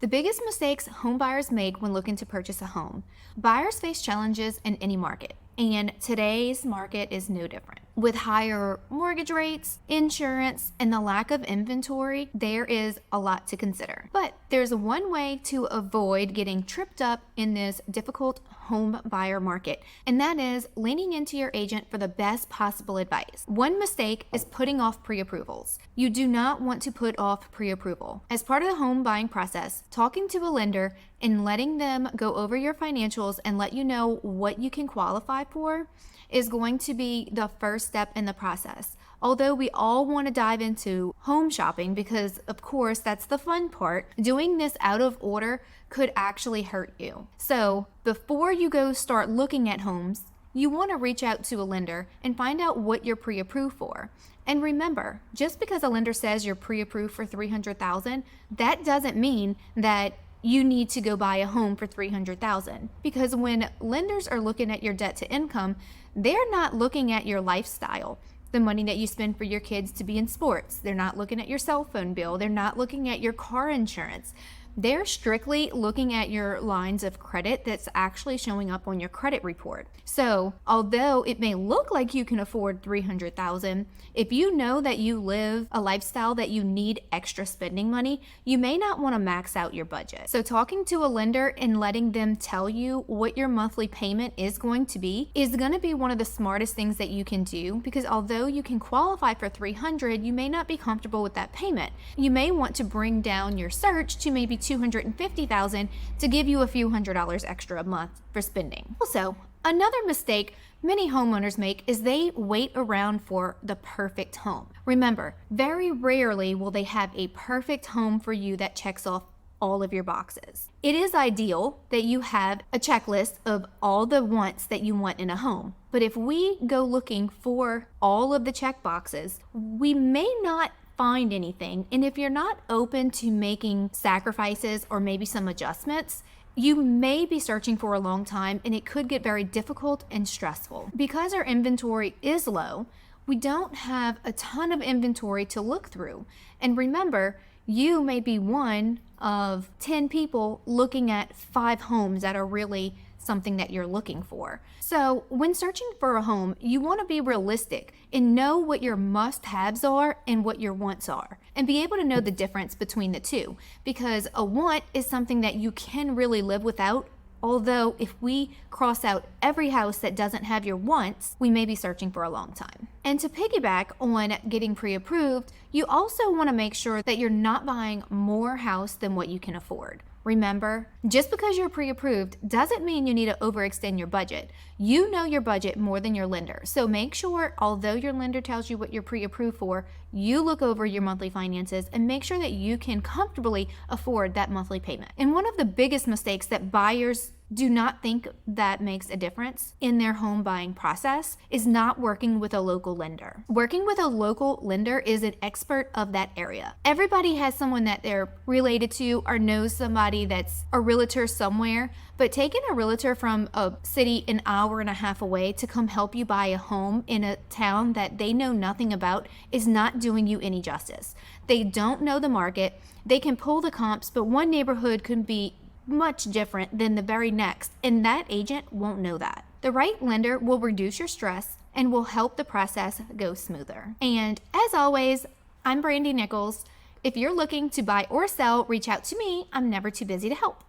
The biggest mistakes home buyers make when looking to purchase a home. Buyers face challenges in any market, and today's market is no different. With higher mortgage rates, insurance, and the lack of inventory, there is a lot to consider. But there's one way to avoid getting tripped up in this difficult home buyer market, and that is leaning into your agent for the best possible advice. One mistake is putting off pre-approvals. You do not want to put off pre-approval. As part of the home buying process, talking to a lender and letting them go over your financials and let you know what you can qualify for is going to be the first step in the process. Although we all want to dive into home shopping because, of course, that's the fun part, doing this out of order could actually hurt you. So before you go start looking at homes, you want to reach out to a lender and find out what you're pre-approved for. And remember, just because a lender says you're pre-approved for $300,000, that doesn't mean that you need to go buy a home for $300,000, because when lenders are looking at your debt to income, they're not looking at your lifestyle, the money that you spend for your kids to be in sports. They're not looking at your cell phone bill. They're not looking at your car insurance. They're strictly looking at your lines of credit that's actually showing up on your credit report. So although it may look like you can afford $300,000, if you know that you live a lifestyle that you need extra spending money, you may not want to max out your budget. So talking to a lender and letting them tell you what your monthly payment is going to be one of the smartest things that you can do, because although you can qualify for $300,000, you may not be comfortable with that payment. You may want to bring down your search to maybe $250,000 to give you a few $100s extra a month for spending. Also, another mistake many homeowners make is they wait around for the perfect home. Remember, very rarely will they have a perfect home for you that checks off all of your boxes. It is ideal that you have a checklist of all the wants that you want in a home. But if we go looking for all of the check boxes, we may not find anything. And if you're not open to making sacrifices or maybe some adjustments, you may be searching for a long time, and it could get very difficult and stressful. Because our inventory is low, we don't have a ton of inventory to look through. And remember, you may be one of 10 people looking at 5 homes that are really something that you're looking for. So when searching for a home, you want to be realistic and know what your must-haves are and what your wants are, and be able to know the difference between the two, because a want is something that you can really live without. Although if we cross out every house that doesn't have your wants, we may be searching for a long time. And to piggyback on getting pre-approved, you also want to make sure that you're not buying more house than what you can afford. Remember, just because you're pre-approved doesn't mean you need to overextend your budget. You know your budget more than your lender. So make sure, although your lender tells you what you're pre-approved for, you look over your monthly finances and make sure that you can comfortably afford that monthly payment. And one of the biggest mistakes that buyers do not think that makes a difference in their home buying process is not working with a local lender. Working with a local lender is an expert of that area. Everybody has someone that they're related to or knows somebody that's a realtor somewhere, but taking a realtor from a city an hour and a half away to come help you buy a home in a town that they know nothing about is not doing you any justice. They don't know the market. They can pull the comps, but one neighborhood could be much different than the very next, and that agent won't know that. The right lender will reduce your stress and will help the process go smoother. And as always, I'm Brandy Nichols. If you're looking to buy or sell, reach out to me. I'm never too busy to help.